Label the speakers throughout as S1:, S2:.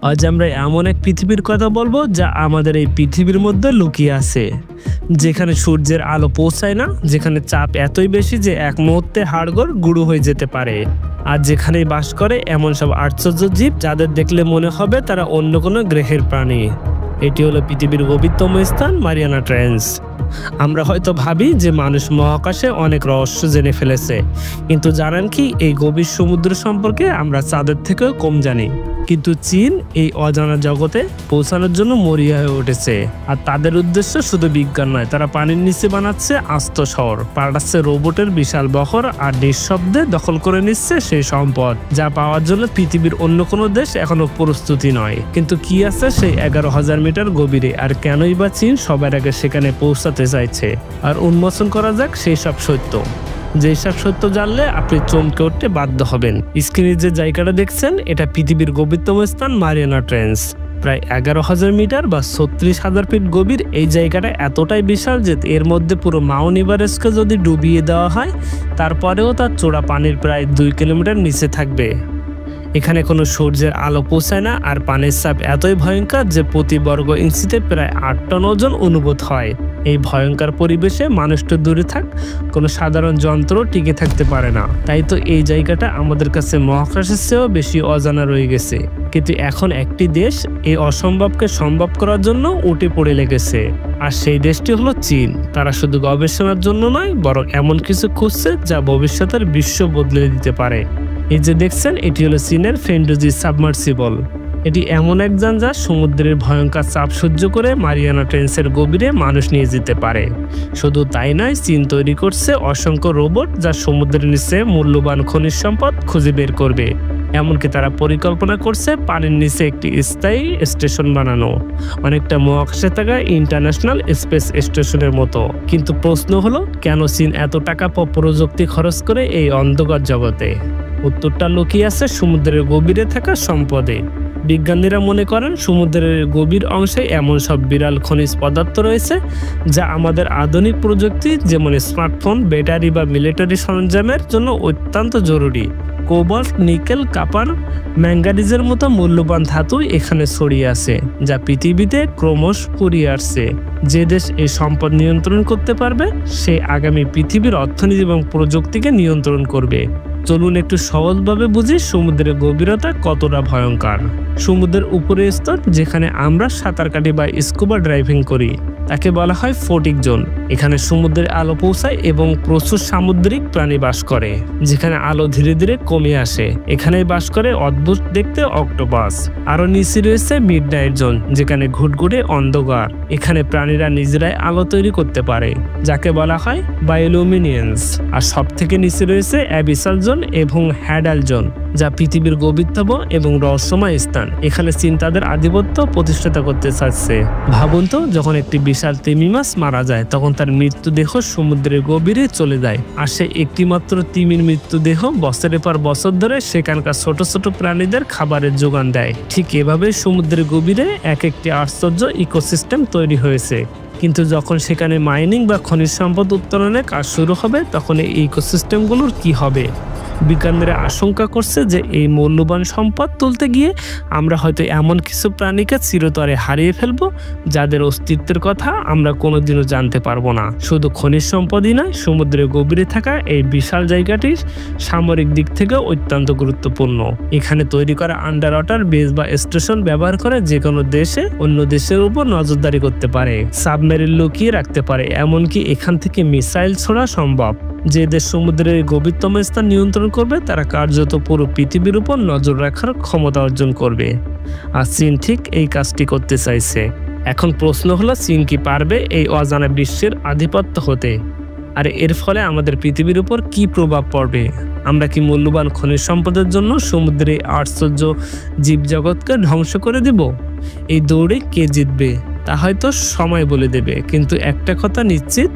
S1: আজ আমরা এমন এক পৃথিবীর কথা বলবো যা আমাদের এই পৃথিবীর মধ্যে লুকিয়ে আছে, যেখানে সূর্যের আলো পৌঁছায় না, যেখানে চাপ এতই বেশি যে এক মুহূর্তে হাড়গোড় গুঁড়ো হয়ে যেতে পারে, আর যেখানেই বাস করে এমন সব আশ্চর্য জীব যাদের দেখলে মনে হবে তারা অন্য কোনো গ্রহের প্রাণী। এটি হলো পৃথিবীর গভীরতম স্থান মারিয়ানা ট্রেঞ্চ। আমরা হয়তো ভাবি যে মানুষ মহাকাশে অনেক রহস্য জেনে ফেলেছে, কিন্তু জানেন কি, এই গভীর সমুদ্র সম্পর্কে আমরা চাঁদের থেকেও কম জানি। কিন্তু চীন এই অজানা জগতে পৌঁছানোর জন্য মরিয়া হয়ে উঠেছে, আর তাদের উদ্দেশ্য শুধু বিজ্ঞান নয়, তারা পানির নিচে বানাচ্ছে আস্ত শহর, পাঠাচ্ছে রোবটের বিশাল বহর, আর নিঃশব্দে দখল করে নিচ্ছে সেই সম্পদ যা পাওয়ার জন্য পৃথিবীর অন্য কোনো দেশ এখনো প্রস্তুতি নয়। কিন্তু কি আছে সেই 11,000 মিটার গভীরে, আর কেনই বা চীন সবার আগে সেখানে পৌঁছাতে চাইছে? আর উন্মোচন করা যাক সেই সব সত্য, যেসব সত্য জানলে আপনি চমকে উঠতে বাধ্য হবেন। স্ক্রিনে যে জায়গাটা দেখছেন এটা পৃথিবীর গভীরতম স্থান মারিয়ানা ট্রেঞ্চ। প্রায় 11,000 মিটার বা 36,000 ফিট গভীর এই জায়গাটা এতটাই বিশাল যে এর মধ্যে পুরো মাউন্ট এভারেস্টকে যদি ডুবিয়ে দেওয়া হয় তারপরেও তার চূড়া পানির প্রায় 2 কিলোমিটার নিচে থাকবে। এখানে কোনো সূর্যের আলো পৌঁছায় না, আর পানির চাপ এতই ভয়ঙ্কর যে প্রতি বর্গ ইঞ্চিতে প্রায় 8 টন ওজন অনুভূত হয়। এই ভয়ঙ্কর পরিবেশে মানুষ তো দূরে থাক, কোনো সাধারণ যন্ত্র টিকে থাকতে পারে না। তাই তো এই জায়গাটা আমাদের কাছে মহাকাশের চেয়েও বেশি অজানা রয়ে গেছে। কিন্তু এখন একটি দেশ এই অসম্ভবকে সম্ভব করার জন্য উঠে পড়ে লেগেছে, আর সেই দেশটি হলো চীন। তারা শুধু গবেষণার জন্য নয়, বরং এমন কিছু খুঁজছে যা ভবিষ্যতের বিশ্ব বদলে দিতে পারে। এই যে দেখছেন এটি হলো চীনের ফেন্ডুজি সাবমার্সিবল। এটি এমন এক যান যা সমুদ্রের ভয়ঙ্কর চাপ সহ্য করে মারিয়ানা ট্রেঞ্চের গভীরে মানুষ নিয়ে যেতে পারে। শুধু তাই নয়, চীন তৈরি করছে অসংখ্য রোবট যা সমুদ্রের নিচে মূল্যবান খনিজ সম্পদ খুঁজে বের করবে। এমনকি তারা পরিকল্পনা করছে পানির নিচে একটি স্থায়ী স্টেশন বানানো, অনেকটা মহাকাশে থাকা ইন্টারন্যাশনাল স্পেস স্টেশনের মতো। কিন্তু প্রশ্ন হলো, কেন চীন এত টাকা প্রযুক্তি খরচ করে এই অন্ধকার জগতে? উত্তরটা লুকিয়ে আছে সমুদ্রের গভীরে থাকা সম্পদে। বিজ্ঞানীরা মনে করেন সমুদ্রের গভীর অংশে এমন সব বিরল খনিজ পদার্থ রয়েছে যা আমাদের আধুনিক প্রযুক্তি যেমন স্মার্টফোন, ব্যাটারি বা মিলিটারি সরঞ্জামের জন্য অত্যন্ত জরুরি। কোবাল্ট, নিকেল, কাপার, ম্যাঙ্গানিজের মতো মূল্যবান ধাতু এখানে ছড়িয়ে আছে, যা পৃথিবীতে ক্রমশ ফুরিয়ে আসছে। যে দেশ এই সম্পদ নিয়ন্ত্রণ করতে পারবে সে আগামী পৃথিবীর অর্থনীতি এবং প্রযুক্তিকে নিয়ন্ত্রণ করবে। চলুন একটু সহজভাবে বুঝি সমুদ্রের গভীরতা কতটা ভয়ঙ্কর। সমুদ্রের উপরের স্তর, যেখানে আমরা সাঁতার কাটি বা স্কুবা ড্রাইভিং করি, তাকে বলা হয় ফটিক জোন। এখানে সমুদ্রের আলো পৌঁছায় এবং প্রচুর সামুদ্রিক প্রাণী বাস করে। যেখানে আলো ধীরে ধীরে কমে আসে, এখানেই বাস করে অদ্ভুত দেখতে অক্টোপাস। আরো নিচে রয়েছে মিডনাইট জোন, যেখানে ঘুটঘুটে অন্ধকার। এখানে প্রাণীরা নিজেরাই আলো তৈরি করতে পারে, যাকে বলা হয় বায়োলুমিনেন্স। আর সব থেকে নিচে রয়েছে অ্যাবিসাল জোন এবং হ্যাডাল জোন, যা পৃথিবীর গভীরতম এবং রহস্যময় স্থান। এখানে চীন তাদের আধিপত্য প্রতিষ্ঠা করতে চাচ্ছে। ভাবুন তো, যখন একটি বিশাল তিমি মাছ মারা যায় তখন তার মৃত্যুদেহ সমুদ্রের গভীরে চলে যায়, আর সে একটিমাত্র তিমির মৃত্যুদেহ বছরের পর বছর ধরে সেখানকার ছোট ছোট প্রাণীদের খাবারের যোগান দেয়। ঠিক এভাবে সমুদ্রের গভীরে এক একটি আশ্চর্য ইকোসিস্টেম তৈরি হয়েছে। কিন্তু যখন সেখানে মাইনিং বা খনিজ সম্পদ উত্তোলনের কাজ শুরু হবে তখন এই ইকোসিস্টেমগুলোর কি হবে? বিজ্ঞানীরা আশঙ্কা করছে যে এই মূল্যবান সম্পদ তুলতে গিয়ে আমরা হয়তো এমন কিছু প্রাণীকে চিরতরে হারিয়ে ফেলবো যাদের অস্তিত্বের কথা আমরা কোনোদিনও জানতে পারবো না। শুধু খনিজ সম্পদই নয়, সমুদ্রের গভীরে থাকা এই বিশাল জায়গাটি সামরিক দিক থেকে অত্যন্ত গুরুত্বপূর্ণ। এখানে তৈরি করা আন্ডার ওয়াটার বেস বা স্টেশন ব্যবহার করে যে কোনো দেশে অন্য দেশের উপর নজরদারি করতে পারে, সাবমেরিন লুকিয়ে রাখতে পারে, এমনকি এখান থেকে মিসাইল ছোড়া সম্ভব। যে দেশ সমুদ্রের গভীরতম স্থান নিয়ন্ত্রণ করবে তারা কার্যত পুরো পৃথিবীর উপর নজর রাখার ক্ষমতা অর্জন করবে। আর চীন ঠিক এই কাজটি করতে চাইছে। এখন প্রশ্ন হলো, চীন কি পারবে এই অজানা বিশ্বের আধিপত্য হতে? আর এর ফলে আমাদের পৃথিবীর উপর কি প্রভাব পড়বে? আমরা কি মূল্যবান খনিজ সম্পদের জন্য সমুদ্রের আশ্চর্য জীবজগৎকে ধ্বংস করে দেব? এই দৌড়ে কে জিতবে তা হয়তো সময় বলে দেবে, কিন্তু একটা কথা নিশ্চিত,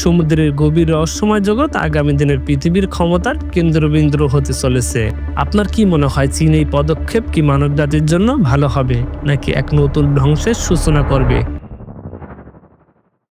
S1: সমুদ্রের গভীর রহস্যময় জগৎ আগামী দিনের পৃথিবীর ক্ষমতার কেন্দ্রবিন্দু হতে চলেছে। আপনার কি মনে হয়, চীন এই পদক্ষেপ কি মানব জাতির জন্য ভালো হবে নাকি এক নতুন ধ্বংসের সূচনা করবে?